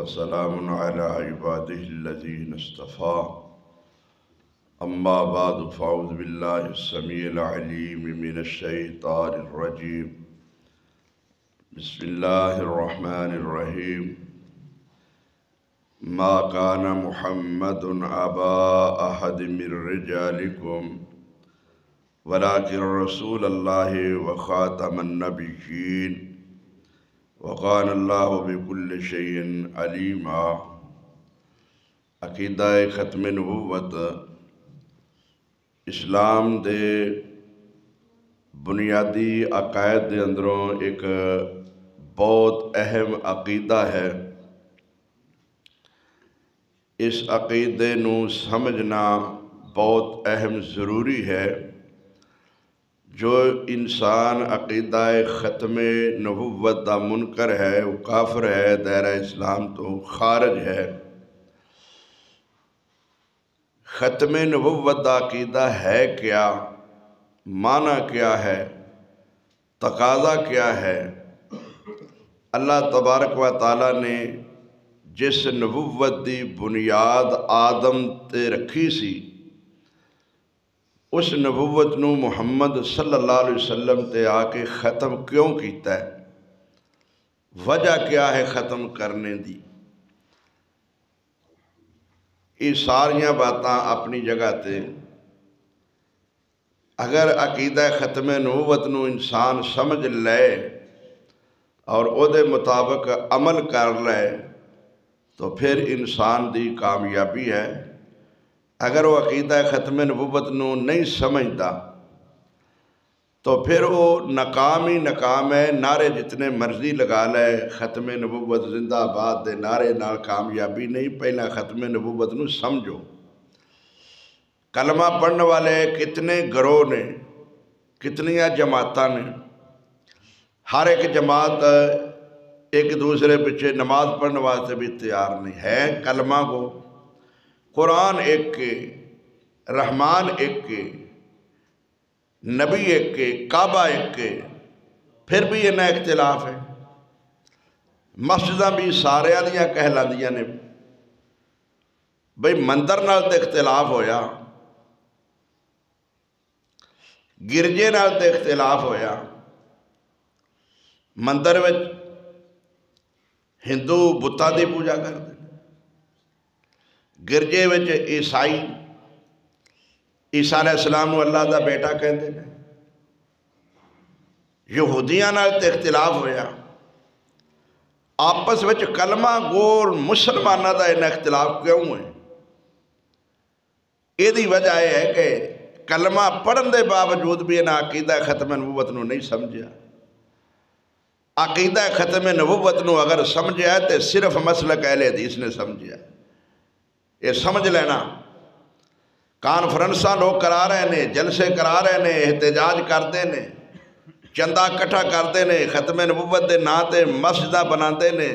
وسلام على عباده الذين اصطفى أما بعد فأعوذ بالله السميع العليم من الشيطان الرجيم بسم الله الرحمن الرحيم ما كان محمد أبا أحد من رجالكم ولكن رسول الله وخاتم النبيين وقال اللہ بكل شيء عليما۔ عقیدہ ختم نبوت اسلام دے بنیادی عقائد دے اندروں ایک بہت اہم عقیدہ ہے۔ اس عقیدے نو سمجھنا بہت اہم ضروری ہے۔ جو انسان عقیدہ ختم نبوت دا منکر ہے وہ کافر ہے، دائرہ اسلام تو خارج ہے۔ ختم نبوت دا عقیدہ ہے کیا، معنی کیا ہے، تقاضا کیا ہے؟ اللہ تبارک و تعالیٰ نے جس نبوت دی بنیاد آدم تے رکھی سی، اس نبوت نو محمد صلی اللہ علیہ وسلم تے آ کے ختم کیوں کیتا ہے؟ وجہ کیا ہے ختم کرنے دی؟ یہ ساریاں باتاں اپنی جگہ تے اگر عقیدہ ختم نبوت نو انسان سمجھ لے اور او دے مطابق عمل کر لے تو پھر انسان دی کامیابی ہے۔ اگر وہ عقیدہ ختم نبوت نو نہیں سمجھتا تو پھر وہ ناکام ہی ناکام ہے۔ نعرے جتنے مرضی لگا لے، ختم نبوت زندہ آباد دے نعرے نال کامیابی نہیں۔ پہلا ختم نبوت نو سمجھو۔ کلمہ پڑھنے والے کتنے گروہ نے، کتنیاں جماعتاں نے، ہر ایک جماعت ایک دوسرے پیچھے نماز پڑھنے واسطے بھی تیار نہیں ہے۔ کلمہ کو قرآن ایک کے، رحمان ایک کے، نبی ایک کے، کعبہ ایک کے، پھر بھی انہیں اختلاف ہے۔ مسجداں بھی سارے آدیاں کہلا دیاں نے، بھئی مندر نال تے اختلاف ہویا، گرجے نال تے اختلاف ہویا۔ مندر وچ ہندو بتاں دی پوجا کر دے، گرجے وچ عیسائی عیسیٰ علیہ السلام نو اللہ دا بیٹا کہندے نے۔ یہودیاں نال تے اختلاف ہویا۔ آپس وچ کلمہ گور مسلمانہ دا انہیں اختلاف کیوں ہے؟ یہ دی وجہ ہے کہ کلمہ پڑھن دے باوجود بھی انہیں عقیدہ ختم نبوت نو نہیں سمجھا۔ عقیدہ ختم نبوت نو اگر سمجھا ہے تو صرف مسلک اہل حدیث نے سمجھا۔ یہ سمجھ لینا، کانفرنساں لوگ کرا رہے نے، جلسے کرا رہے نے، احتجاج کرتے نے، چندہ کٹھا کرتے نے، ختم نبوت دے نا تے مسجدہ بناتے نے،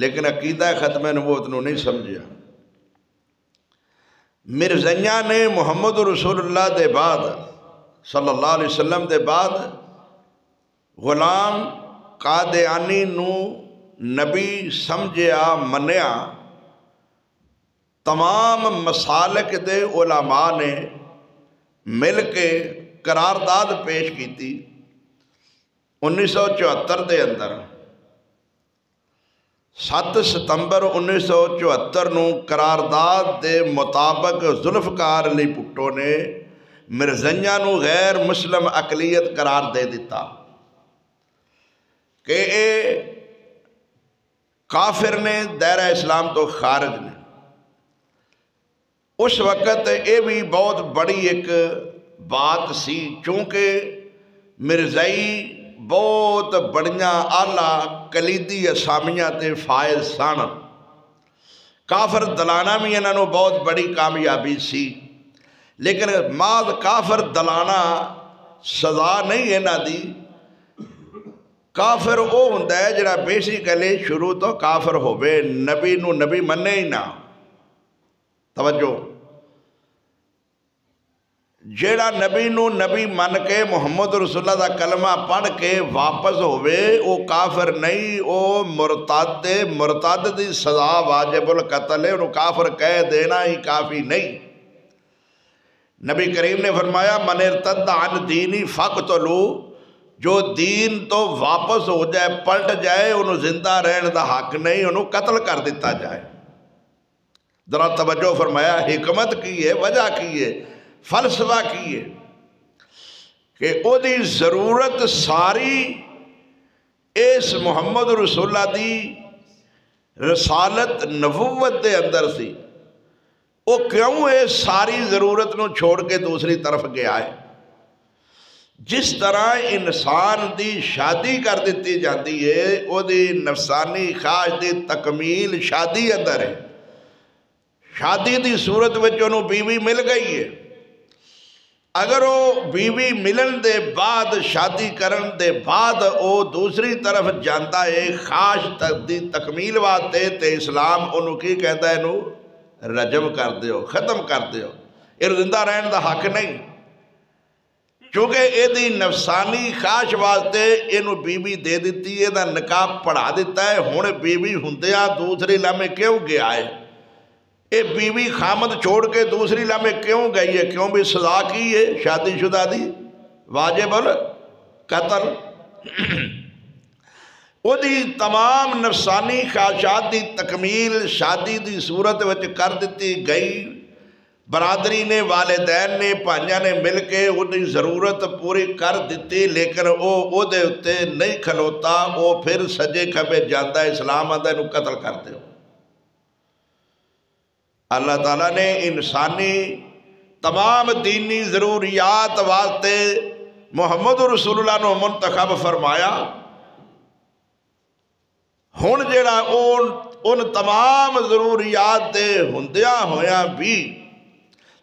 لیکن عقیدہ ختم نبوت نو نہیں سمجھا۔ مرزائیاں نے محمد رسول اللہ دے بعد صلی اللہ علیہ وسلم دے بعد غلام قادیانی نو نبی سمجھیا، منیا۔ تمام مسالک دے علماء نے مل کے قرارداد پیش کی تھی 1974 دے اندر۔ 7 ستمبر 1974 نو قرارداد دے مطابق ذوالفقار علی بھٹو نے مرزائیاں نو غیر مسلم اقلیت قرار دے دیتا کہ اے کافر نے، دائرہ اسلام تو خارج نے۔ اس وقت یہ بھی بہت بڑی ایک بات سی، چونکہ مرزائی بہت بڑیاں آلہ کلیدی اسامیاں تے فائز سن۔ کافر دلانا بھی انہوں بہت بڑی کامیابی سی، لیکن ماد کافر دلانا سزا نہیں انہوں دی۔ کافر وہ ہوندہ ہے جڑا بیسیکلی شروع تو کافر ہوئے، نبی نو نبی مننے ہی نہ۔ توجہ، جیڑا نبی نو نبی من کے محمد رسول اللہ دا کلمہ پڑھ کے واپس ہوئے او کافر نہیں، او مرتد، مرتد دی سزا واجب القتل ہے، انہوں کافر کہہ دینا ہی کافی نہیں۔ نبی کریم نے فرمایا من ارتد عن دینی فقتلو، جو دین تو واپس ہو جائے پلٹ جائے انہوں زندہ رہن دا حق نہیں، انہوں قتل کر دیتا جائے۔ ذرا توجہ فرمایا، حکمت کی ہے، وجہ کی ہے، فلسفہ کی ہے کہ او دی ضرورت ساری اس محمد رسول اللہ دی رسالت نبوت دے اندر سی، او کیوں اس ساری ضرورت نو چھوڑ کے دوسری طرف گیا ہے؟ جس طرح انسان دی شادی کر دیتی جاتی ہے، او دی نفسانی خواہش دی تکمیل شادی اندر ہے، شادی دی صورت وچ انہوں بیوی مل گئی ہے، اگر وہ بیوی ملن دے بعد شادی کرن دے بعد وہ دوسری طرف جانتا ہے خواہش دی تکمیل واسطے، تے اسلام انہوں کی کہتا ہے انہوں رجم کر دیو، ختم کر دیو، یہ زندہ رہن دا حق نہیں، چونکہ یہ دی نفسانی خواہش واسطے انہوں بیوی دے دیتی ہے، دا نکاح پڑھا دیتا ہے، ہون بیوی ہندیاں دوسری لمحے کیوں گیا ہے؟ اے بیوی خامد چھوڑ کے دوسری لمحے کیوں گئی ہے؟ کیوں بھی سزا کی ہے شادی شدہ دی واجب القتل۔ وہ دی تمام نفسانی خواہشات دی تکمیل شادی دی صورت وچ کر دیتی گئی، برادری نے، والدین نے، بھائیاں نے مل کے وہ دی ضرورت پوری کر دیتی، لیکن وہ دے اتے نہیں کھلوتا، وہ پھر سجے کھبے جاندہ اسلام آدھا انہوں قتل کرتے ہو۔ اللہ تعالیٰ نے انسانی تمام دینی ضروریات واسطے محمد رسول اللہ نے منتخب فرمایا، ہن جڑا ان تمام ضروریات دے ہندیاں ہویاں بھی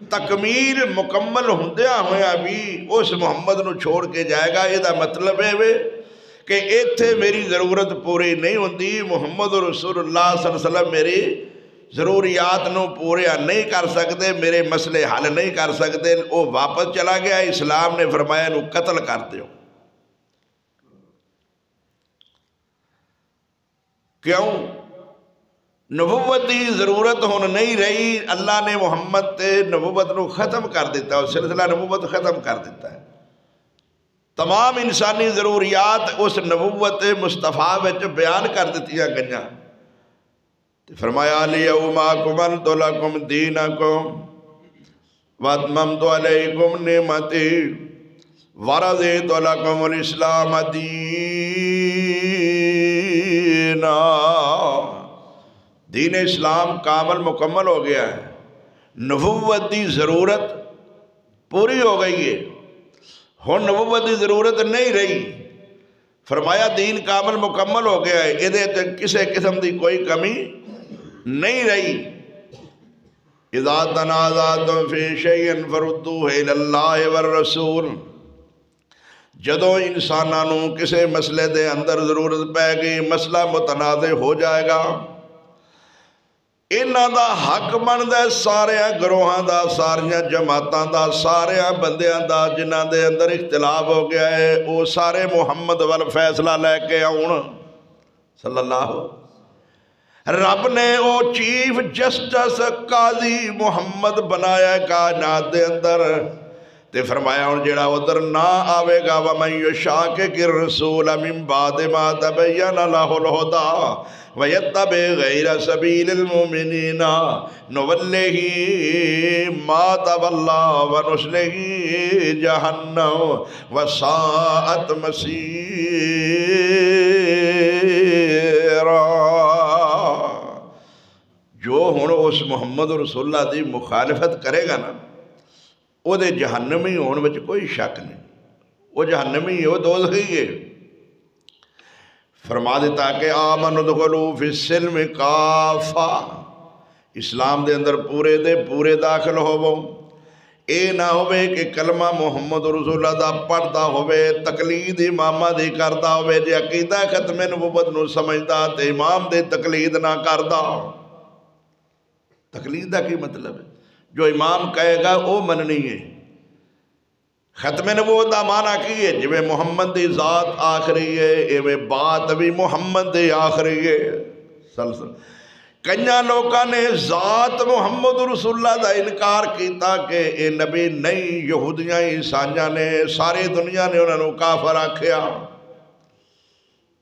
تکمیل مکمل ہندیاں ہویاں بھی اس محمد نو چھوڑ کے جائے گا، یہ دا مطلب ہے کہ ایتھے میری ضرورت پوری نہیں ہوندی، محمد رسول اللہ صلی اللہ علیہ وسلم میری ضروریات نو پوریا نہیں کر سکتے، میرے مسئلے حل نہیں کر سکتے، وہ واپس چلا گیا، اسلام نے فرمایا انہوں قتل کر دیو۔ کیوں؟ نبوت دی ضرورت ہون نہیں رہی، اللہ نے محمد تے نبوت نو ختم کر دیتا ہے، سلسلہ نبوت ختم کر دیتا ہے، تمام انسانی ضروریات اس نبوت مصطفیٰ وچ بیان کر دیتیاں گئیاں۔ فرمایا الیوم اکملت لکم دینکم واتممت علیکم نعمتی ورضیت لکم الاسلام دینا۔ دین اسلام کامل مکمل ہو گیا ہے، نبوت دی ضرورت پوری ہو گئی ہے، ہن نبوت دی ضرورت نہیں رہی، فرمایا دین کامل مکمل ہو گیا ہے، یہ کسے قسم دی کوئی کمی نہیں رہی۔ اذا تنازعتم فی شیء فردوہ الی اللہ والرسول، جدوں انسانوں کسے مسئلے دے اندر ضرورت پہ گئی، مسئلہ متنازع ہو جائے گا، انہاں دا حق بندا ہے ساریاں گروہاں دا، ساریاں جماعتاں دا، ساریاں بندیاں دا جنہاں دے اندر اختلاف ہو گیا ہے، وہ سارے محمد وال فیصلہ لے کے آؤں صلی اللہ۔ رب نے او چیف جسٹس قاضی محمد بنایا کائنات دے اندر، تے فرمایا ہن جڑا ادھر نہ آوے گا وَمَن يُشَاقِقِ الرَّسُولَ مِن بَعْدِ مَا تَبَيَّنَ لَهُ الْهُدَىٰ وَيَتَّبِعْ غَيْرَ سَبِيلِ الْمُؤْمِنِينَ نُوَلِّهِ مَا تَوَلَّىٰ وَنُصْلِهِ جَهَنَّمَ وَسَاءَتْ مَصِيرًا۔ جو ہن اس محمد رسول اللہ دی مخالفت کرے گا نا، وہ دے جہنمی ہون وچ کوئی شک نہیں، وہ جہنمی ہے، وہ دوزخی ہے۔ فرما دیتا کہ آمنوا ادخلوا فی السلم کافہ، اسلام دے اندر پورے دے پورے داخل ہوو، اے نہ ہوئے کہ کلمہ محمد رسول اللہ دا پڑھتا ہوئے، تقلید امامہ دی کردا ہوئے، جے عقیدہ ختم نبوت نو سمجھدا تے امام دے تقلید نہ کردا۔ تقلید دا کی مطلب ہے؟ جو امام کہے گا وہ مننی ہے، ختم نبوت دا معنی کی ہے جویں محمد دی ذات آخری ہے ایویں بات بھی محمد دی آخری ہے سلسل کنیا لوکاں نے ذات محمد رسول اللہ دا انکار کیتا کہ اے نبی نہیں یہودیاں عیسائیاں نے ساری دنیا نے انہوں نے کافر آکھیا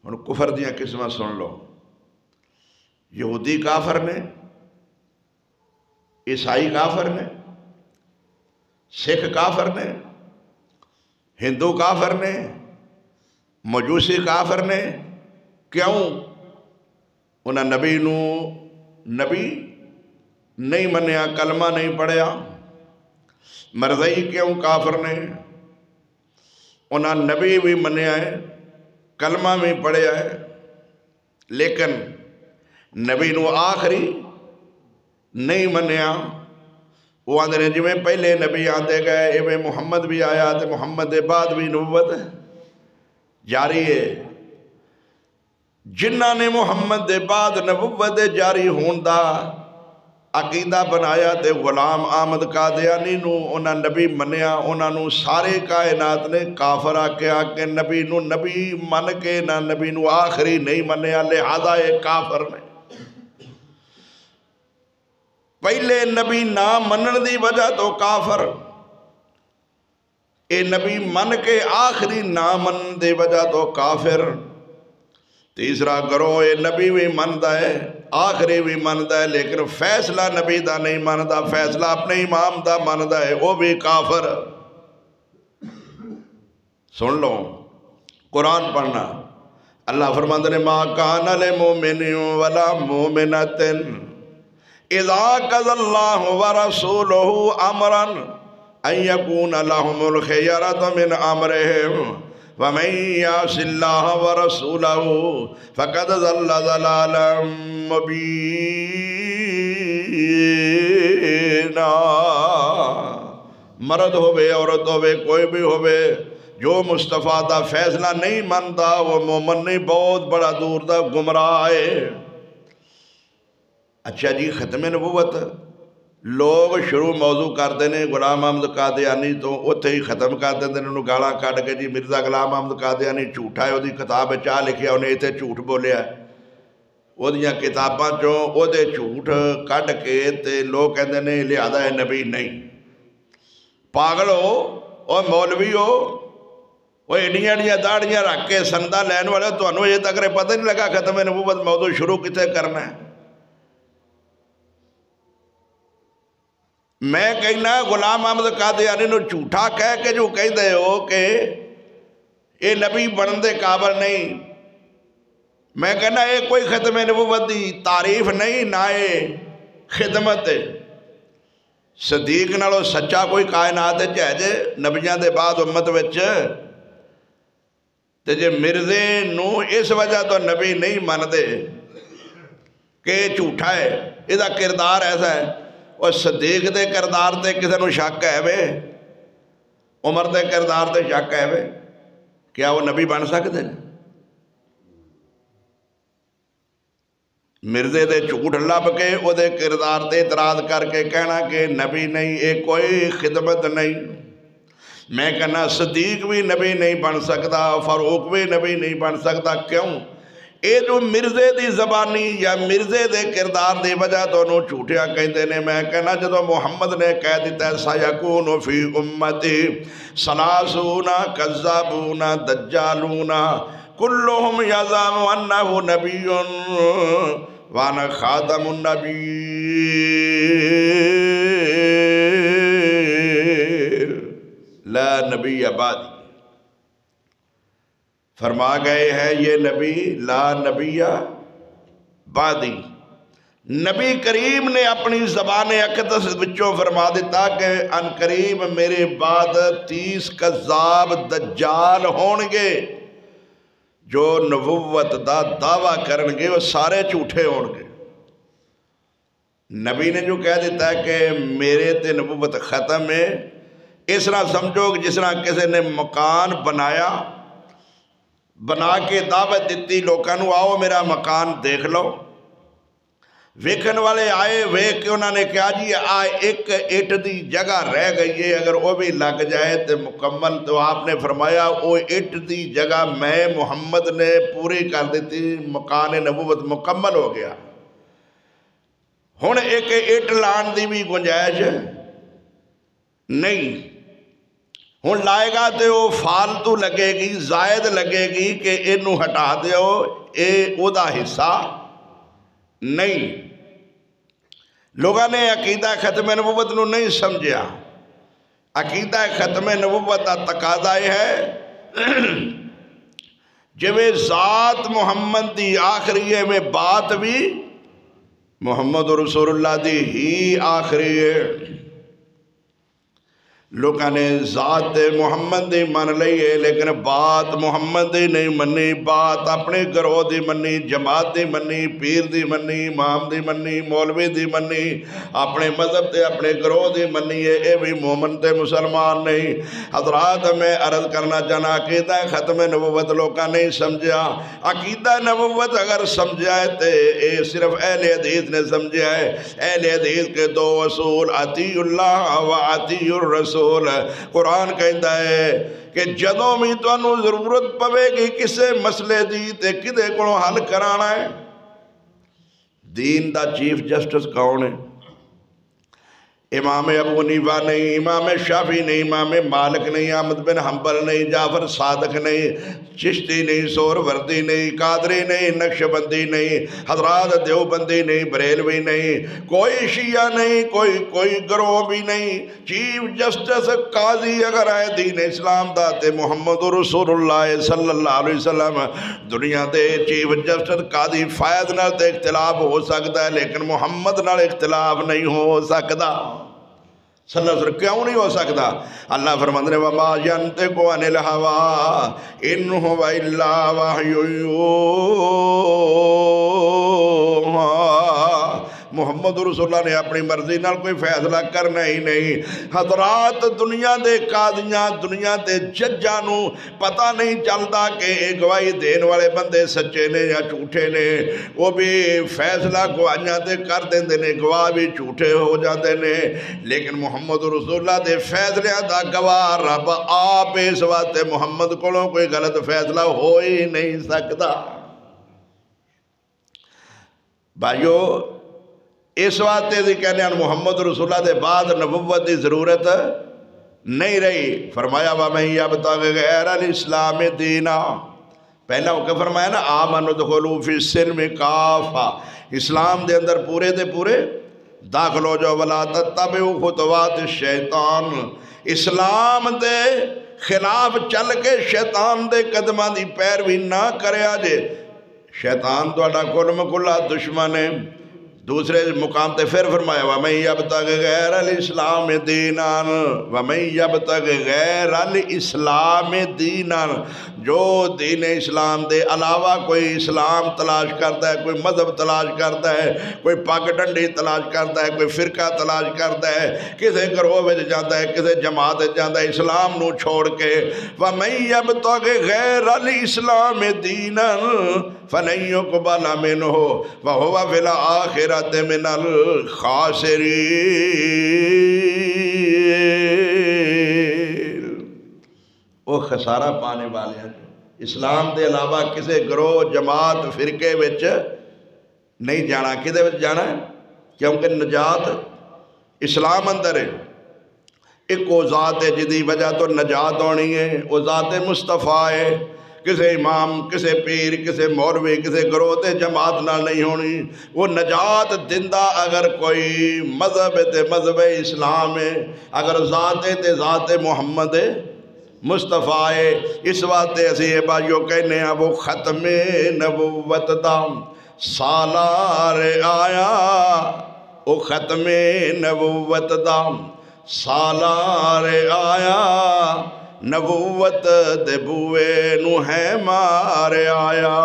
انہوں کفر دیاں قسمہ سن لو یہودی کافر نے عیسائی کافر نے سکھ کافر نے ہندو کافر نے مجوسی کافر نے کیوں انہاں نبی نو نبی نہیں منیا کلمہ نہیں پڑھیا مرضی کیوں کافر نے انہاں نبی بھی منیا ہے کلمہ بھی پڑھیا ہے لیکن نبی نو آخری نہیں منیا وہ آندھے نے جویں پہلے نبی آندھے گئے ایویں محمد بھی آیا تے محمد دے بعد بھی نبوت جاری ہے جنہاں نے محمد دے بعد نبوت جاری ہوندہ عقیدہ بنایا تے غلام احمد قادیانی نو انہاں نبی منیا انہاں نو سارے کائنات نے کافر آکیا کہ نبی نو نبی من کے نہ نبی نو آخری نہیں منیا لہذا یہ کافر نے پہلے نبی نہ منن دی وجہ تو کافر اے نبی من کے آخری نہ منن دی وجہ تو کافر تیسرا کرو اے نبی بھی مندہ ہے آخری بھی مندہ ہے لیکن فیصلہ نبی دا نہیں مندہ فیصلہ اپنے امام دا مندہ ہے وہ بھی کافر سن لو قرآن پڑھنا اللہ فرماندے نے ما کان للمؤمن ولا مؤمنۃ اذا قضى الله ورسوله امرا ان يكون لهم الخيرة من امرهم ومن يعص الله ورسوله فقد ضل ضلالا مبينا مرد ہوئے عورت ہوئے کوئی بھی ہوئے جو مصطفیٰ دا فیصلہ نہیں مانتا وہ مومن نہیں بہت بڑا دور دا گمراہ ہے اچھا جی ختم نبوت لوگ شروع موضوع کرتے ہیں غلام احمد قادیانی تو اتھے ہی ختم کر دیتے ہیں انہوں گالا کٹ کے جی مرزا غلام احمد قادیانی جھوٹا ہے وہ دی کتاب چاہ لکھیا انہیں اتھے جھوٹ بولیا ہے وہ دیاں کتاباں چوں وہ دے جھوٹ کٹ کے تے لوگ کہتے ہیں لہذا ہے نبی نہیں پاگل ہو اور مولوی ہو وہ ایڈیاں داڑیاں رکھ کے سندہ لین والے تو انہوں یہ تک پتہ نہیں لگا ختم نبوت موضوع شروع کتے کرنا ہے میں کہنا غلام احمد قادیانی نو جھوٹا کہہ کے جو کہہ دے ہو کہ یہ نبی بندے قابل نہیں میں کہنا یہ کوئی ختم نبوت دی تعریف نہیں نہ خدمت صدیق نالو سچا کوئی کائنات چاہے جے نبیاں دے بعد امت وچ تے جے مرزے نو اس وجہ تو نبی نہیں مان دے کہ جھوٹا ہے یہ کردار ایسا ہے اور صدیق دے کردار تے کسے نو شک ہے وے عمر دے کردار تے شک ہے وے کیا وہ نبی بن سکتے ہیں مرزے دے جھوٹ لب کے وہ دے کردار تے اعتراض کر کے کہنا کہ نبی نہیں یہ کوئی خدمت نہیں میں کہنا صدیق بھی نبی نہیں بن سکتا فاروق بھی نبی نہیں بن سکتا کیوں اے جو مرزے دی زبانی یا مرزے دے کردار دی وجہ تو انہوں جھوٹیاں کہتے ہیں میں کہنا جدو محمد نے کہہ دیتا ہے سَيَكُونُ فِي أُمَّتِي ثَلَاثُونَ كَذَّابُونَ دَجَّالُونَ كُلُّهُمْ يَزْعَمُ أَنَّهُ نَبِيٌّ وَأَنَا خَاتَمُ النَّبِيِّينَ لَا نَبِيَّ بَعْدِي فرما گئے ہیں یہ نبی لا نبی بعدی نبی کریم نے اپنی زبان اقدس وچوں فرما دیتا کہ ان قریب میرے بعد 30 کذاب دجال ہونگے جو نبوت دا دعویٰ کرنگے وہ سارے جھوٹے ہونگے نبی نے جو کہہ دیتا ہے کہ میرے تے نبوت ختم ہے اس طرح سمجھو کہ جس طرح کسی نے مکان بنایا بنا کے دعوت دیتی لوکاں نو آؤ میرا مکان دیکھ لو ویکھن والے آئے، ویکھ کے انہوں نے کہا جی ایک اٹ دی جگہ رہ گئی ہے، اگر وہ بھی لگ جائے تو مکمل۔ تو آپ نے فرمایا وہ اٹ دی جگہ میں محمد نے پوری کر دیتی، مکان نبوت مکمل ہو گیا۔ ہن ایک اٹ لان دی بھی گنجائش نہیں، ہن لائے گا تو وہ فالتو لگے گی، زائد لگے گی کہ اینو ہٹا دیو، اے او دا حصہ نہیں۔ لوگاں نے عقیدہ ختم نبوت نو نہیں سمجھیا۔ عقیدہ ختم نبوت دا تقاضا ہے جویں ذات محمد دی آخری ہے، میں بات بھی محمد رسول اللہ دی ہی آخری ہے۔ لوگاں نے ذات محمد دی من لئی ہے لیکن بات محمد دی نہیں منی، بات اپنے گروہ دی منی، جماعت دی منی، پیر دی منی، امام دی منی، مولوی دی منی، اپنے مذہب تے اپنے گروہ دی منی ہے، اے بھی مومن تے مسلمان نہیں۔ حضرات میں عرض کرنا چاہنا عقیدہ ختم نبوت لوگاں نہیں سمجھا۔ عقیدہ نبوت اگر سمجھا ہے تے اے صرف اہل حدیث نے سمجھا ہے۔ اہل حدیث کے دو اصول، اطیع اللہ و اطیع الرسول۔ قرآن کہتا ہے کہ جدوں بھی تو انہوں ضرورت پوے گی کسے مسئلے دی تے کدے کو حل کرانا ہے۔ دین دا چیف جسٹس کون ہے؟ امام ابو حنیفہ نہیں، امام شافعی نہیں، امام مالک نہیں، احمد بن حنبل نہیں، جعفر صادق نہیں، چشتی نہیں، سہروردی نہیں، قادری نہیں، نقشبندی نہیں، حضرات دیوبندی نہیں، بریلوی نہیں، کوئی شیعہ نہیں، کوئی گروہ بھی نہیں۔ چیف جسٹس قاضی اگر آئے دین اسلام دا تے محمد رسول اللہ صلی اللہ علیہ وسلم۔ دنیا دے چیف جسٹس قاضی فائد نال تے اختلاف ہو سکتا ہے لیکن محمد نال اختلاف نہیں ہو سکتا۔ صلی اللہ علیہ وسلم کیوں نہیں ہو سکتا؟ اللہ فرماتے ہیں وَمَا يَنْطِقُ عَنِ الْهَوَىٰ إِنْ هُوَ إِلَّا وَحْيٌ يُوحَىٰ۔ محمد رسول اللہ نے اپنی مرضی نال کوئی فیصلہ کرنا ہی نہیں۔ حضرات دنیا دے قاضیاں، دنیا دے ججاں نو پتہ نہیں چلتا کہ گواہی دین والے بندے سچے نے یا جھوٹے نے، وہ بھی فیصلہ گواہیاں تے کر دیندے نے، گواہ بھی جھوٹے ہو جاندے نے، لیکن محمد رسول اللہ دے فیصلے دا گواہ رب آپ، اس واسطے محمد کولوں کوئی غلط فیصلہ ہو ہی نہیں سکتا۔ بھائیو اس واسطے دی کہنے ہیں محمد رسول اللہ دے بعد نبوت دی ضرورت نہیں رہی۔ فرمایا وَمَن يَبْتَغِ غَيْرَ الْإِسْلَامِ دِينًا، پہلا ہو کے فرمایا نا آمنوا ادخلوا فی السلم کافہ، اسلام دے اندر پورے دے پورے داخل ہو جاؤ۔ وَلَا تَتَّبِعُوا خُطُوَاتِ الشَّيْطَانِ، اسلام دے خلاف چل کے شیطان دے قدماں دی پیروی نہ کریا جے۔ شیطان تہاڈا کل مکلا دشمن ہے۔ دوسرے مقام تے پھر فرمایا وَمَن يَبْتَغِ غَيْرَ الْإِسْلَامِ دِينًا، وَمَن يَبْتَغِ غَيْرَ الْإِسْلَامِ دِينًا، جو دین اسلام دے علاوہ کوئی اسلام تلاش کرتا ہے، کوئی مذہب تلاش کرتا ہے، کوئی پگ ڈنڈی تلاش کرتا ہے، کوئی فرقہ تلاش کرتا ہے، کسے گروہ وچ جاتا ہے، کسے جماعت وچ جاتا ہے اسلام نو چھوڑ کے، وَمَن يَبْتَغِ غَيْرَ الْإِسْلَامِ دِينًا فَلَن يُقْبَلَ مِنْهُ وَهُوَ فِي الْآخِرَةِ مِنَ الْخَاسِرِينَ۔ وہ خسارہ پانے والے ہیں۔ اسلام دے علاوہ کسے گروہ جماعت فرقے وچ نہیں جانا۔ کدے وچ جانا ہے؟ کیونکہ نجات اسلام اندر ہے۔ ایک وہ ذات ہے جدی وجہ تو نجات ہونی ہے، وہ ذات مصطفیٰ ہے۔ کسے امام، کسے پیر، کسے مولوی، کسے گروہ تے جماعت نہ نہیں ہونی۔ وہ نجات دندہ اگر کوئی مذہب ہے تے مذہب اسلام ہے، اگر ذات ہے تے ذات محمد مصطفیٰ ہے۔ اس واسطے اسی یہ بھائیو کہنے ہیں وہ ختم نبوت دا سالار آیا، وہ ختم نبوت دا سالار آیا، نبوت دے بوئے نو ہے مارے آیا،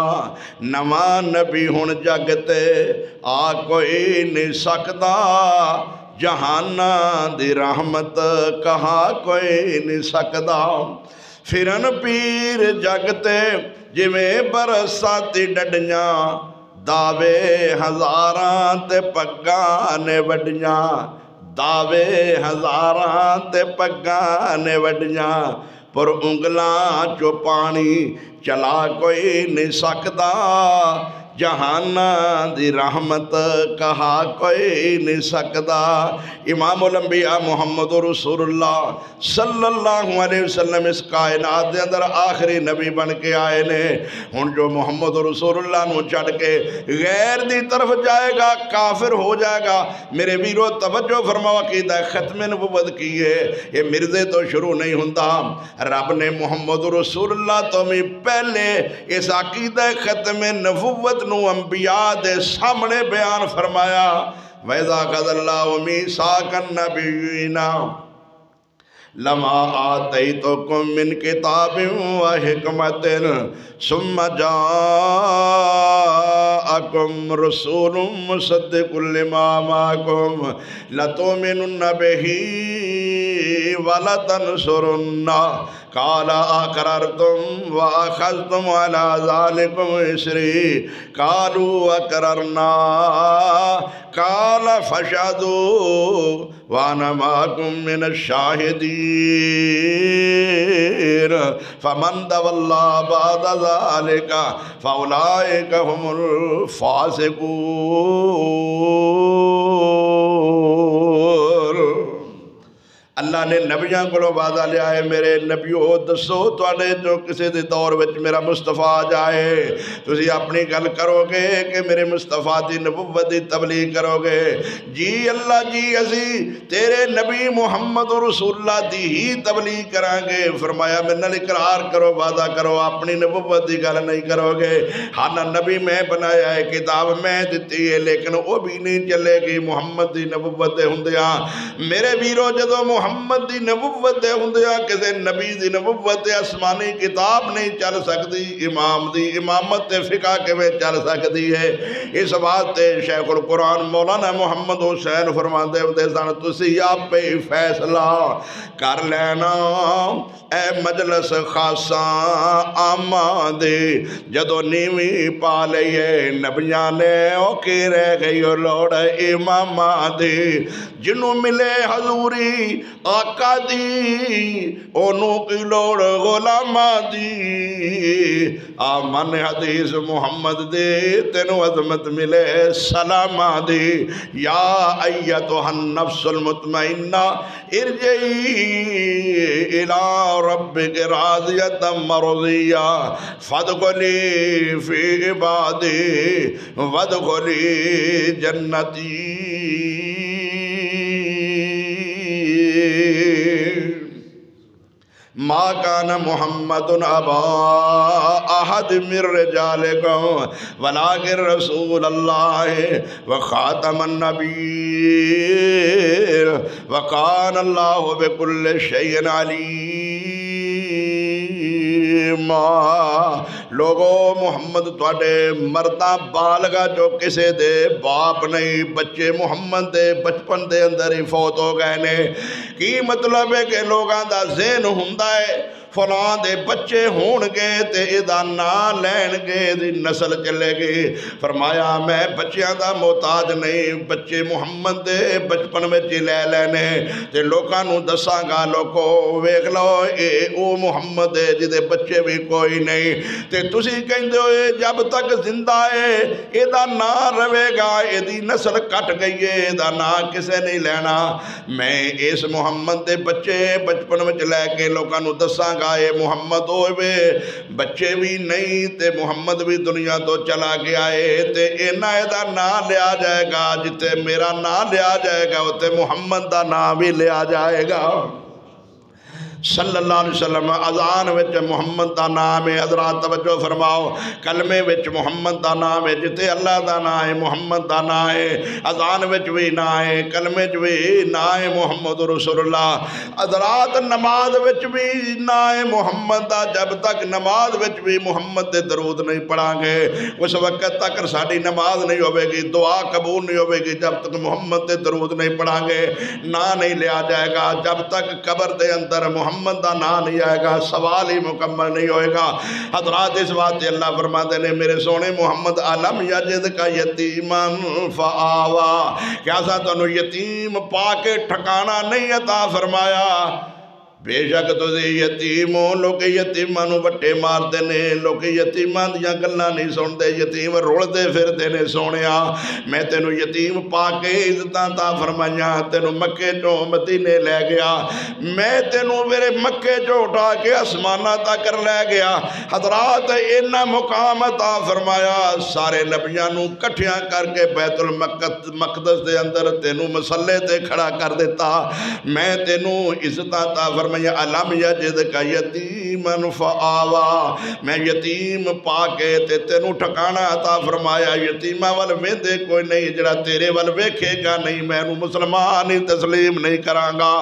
نواں نبی ہن جگ تے آ کوئی نہیں سکدا، جہانا دی رحمت کہا کوئی نہیں سکدا، پھرن پیر جگ تے جویں برساتی ڈڈیاں، دعوے ہزاراں تے پگاں نے وڈیاں دعوے ہزاراں تے پگاں نے وڈیاں پر انگلاں چو پانی چلا کوئی نہیں سکدا جہاناں دی رحمت کہا کوئی نہیں سکدا امام الانبیاء محمد رسول اللہ صلی اللہ علیہ وسلم اس کائنات دے اندر آخری نبی بن کے آئے نے ہن جو محمد رسول اللہ نو چھڑ کے غیر دی طرف جائے گا کافر ہو جائے گا میرے ویرو توجہ فرماؤ عقیدہ ختم نبوت کی ہے یہ مرزے تو شروع نہیں ہوندا رب نے محمد رسول اللہ تو میں پہلے اس عقیدہ ختم نبوت نو انبیاء دے سامنے بیان فرمایا وَإِذَا أَخَذَ اللَّهُ مِيثَاقَ النَّبِيِّينَ لَمَا آتَيْتُكُم مِّن كِتَابٍ وَحِكْمَةٍ ثُمَّ جَاءَكُمْ رَسُولٌ مُصَدِّقٌ لِّمَا مَعَكُمْ لَتُؤْمِنُنَّ بِهِ وَلَتَنصُرُنَّهُ قال أقررتم وأخذتم على ذلكم إصري قالوا أقررنا قال فاشهدوا وأنا معكم من الشاهدين فمن تولى بعد ذلك فأولئك هم الفاسقون اللہ نے نبیاں کو وعدہ لیا ہے میرے نبیو دسو تواڈے جو کسی دے دور وچ میرا مصطفیٰ آ جائے تسی اپنی گل کرو گے کہ میرے مصطفیٰ دی نبوت دی تبلیغ کرو گے جی اللہ جی اسی تیرے نبی محمد رسول اللہ دی ہی تبلیغ کریں گے فرمایا میں نال اقرار کرو وعدہ کرو اپنی نبوت دی گل نہیں کرو گے ہاں نبی میں بنایا ہے کتاب میں دیتی ہے لیکن وہ بھی نہیں چلے گی محمد دی نبوت دے ہوندیاں میرے ویرو جدو محمد دی نبوت دے ہوندیاں کسے نبی دی نبوت دے آسمانی کتاب نہیں چل سکتی امام دی امامت تے فقہ کے میں چل سکتی ہے اس بات تے شیخ القرآن مولانا محمد حسین فرماندے ہوندے سن تسی آپ پہ فیصلہ کر لینا اے مجلس خاصاں آماں دے جدو نیوی پا لئیے نبیاں نے اوکی رہ گئی لوڑ اماماں دے جنوں ملے حضوری آقا دی اونوں کی لوڑ غلامہ دی آمن حدیث محمد دے تینو عظمت ملے سلامہ دی یا ایتها النفس المطمئنہ ارجعی الى ربک راضیۃ مرضیہ فادخلی فی عبادی وادخلی جنتی ما كان محمد ابا احد من رجالكم ولكن رسول الله وخاتم النبيين وكان الله بكل شيء عليم لوگو محمد تواڈے مرداں بالغا جو کسے دے باپ نہیں بچے محمد دے بچپن دے اندر ہی فوت ہو گئے نے کی مطلب ہے کہ لوگاں دا ذہن ہوندا ہے فلاں دے بچے ہون گے تے ادا نام لین گے دی نسل چلے گی فرمایا میں بچیاں دا محتاج نہیں بچے محمد دے بچپن میں چی لے لینے تے لوکاں نو دساں گا لوکو ویکھ لو اے او محمد دے جدے بچے بھی کوئی نہیں تے تسی کہندے ہوئے جب تک زندہ ہے ادا نام روے گا اے دی نسل کٹ گئی ہے ادا نام کسے نہیں لینا میں اس محمد دے بچے بچپن میں چلے کے لوکاں نو دساں گا اے محمد ہوئے بچے بھی نہیں تے محمد بھی دنیا تو چلا گیا ہے تے اینا ایدہ نام لیا جائے گا جتے میرا نام لیا جائے گا تے محمد دا نام بھی لیا جائے گا صلی اللہ علیہ وسلم اذان وچ محمد دا نام ہے حضرات توجہ فرماؤ کلمے وچ محمد دا نام ہے جتے اللہ دا نام ہے محمد دا نام ہے اذان وچ بھی نام ہے کلمے وچ بھی نام ہے محمد رسول اللہ حضرات نماز وچ بھی نام ہے محمد دا جب تک نماز وچ بھی محمد دے درود نہیں پڑھاں گے اس وقت تک ساڑی نماز نہیں ہوئے گی دعا قبول نہیں ہوئے گی جب تک محمد دے درود نہیں پڑھاں گے نام نہیں لیا جائے گا جب تک قبر دے اندر محمد محمد دا نام نہیں آئے گا سوال ہی مکمل نہیں ہوئے گا۔ حضرات اس بات اللہ فرماتے ہیں میرے سونے محمد علم یجد کا یتیمن فآوا، کیا سا تنو یتیم پا کے ٹھکانا نہیں عطا فرمایا؟ بے شک تو دے یتیموں لوگ یتیمانوں بٹے مار دینے، لوگ یتیمان دیاں گلہ نہیں سن دے، یتیم روڑ دے پھر دینے سونیا۔ میں تینو یتیم پاکے عزتاں تا فرمائیاں، تینو مکے جو مدینے لے گیا، میں تینو میرے مکے جو اٹھا کے اسمانہ تا کر لے گیا۔ حضرات انہ مقام عطا فرمایا، سارے نبیانوں کٹھیاں کر کے بیت المقدس دے اندر تینو مسلح تے کھڑا کر دیتا۔ میں تینو عزتاں تا فرمایا علم یجد کا یتیمن فآوا، میں یتیم پاکے تے تینو ٹھکانا عطا فرمایا۔ یتیمہ وال ویندے کوئی نہیں جڑا تیرے وال ویکھے گا نہیں، میں نو مسلمان ہی تسلیم نہیں کرانگا۔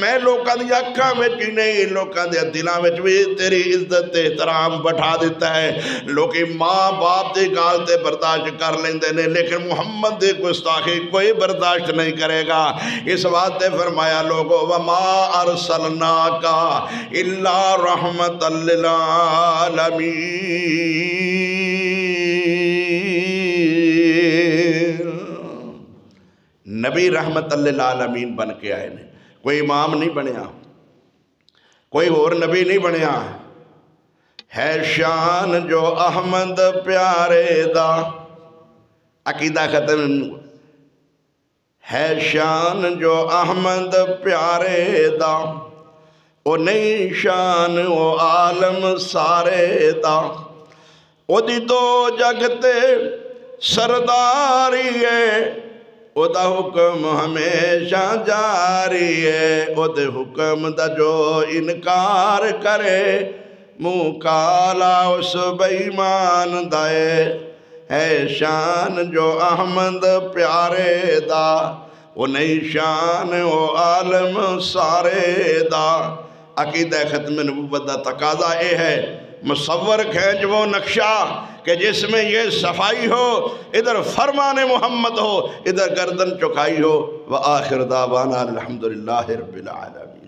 میں لوکاں دی اکھاں وچ ہی نہیں لوکاں دے دلاں وچ بھی تیری عزت احترام بٹھا دیتا ہے۔ لوکی ماں باپ دی گال تے برداشت کر لیندے نے، لیکن محمد دی گستاخی کوئی برداشت نہیں کرے گا۔ اس بات تے فرمایا لوگو وما ارسلنا کا الا رحمت للعالمین، نبی رحمت للعالمین بن کے آئے نے، کوئی امام نہیں بنیا، کوئی اور نبی نہیں بنیا۔ ہے شان جو احمد پیارے دا، عقیدہ ختم، ہے شان جو احمد پیارے دا، او نئی شان او عالم سارے دا، او دی دو جگتے سرداری ہے، او دا حکم ہمیشہ جاری ہے، او دے حکم دا جو انکار کرے منہ کالا اس بےمان دائے۔ ہے شان جو احمد پیارے دا، او نئی شان او عالم سارے دا۔ عقیدہ ختم نبوت دا تقاضا اے ہے مصور کھینچ وہ نقشہ کہ جس میں یہ صفائی ہو، ادھر فرمان محمد ہو، ادھر گردن چکائی ہو۔ وآخر دعوانا الحمدللہ رب العالمین۔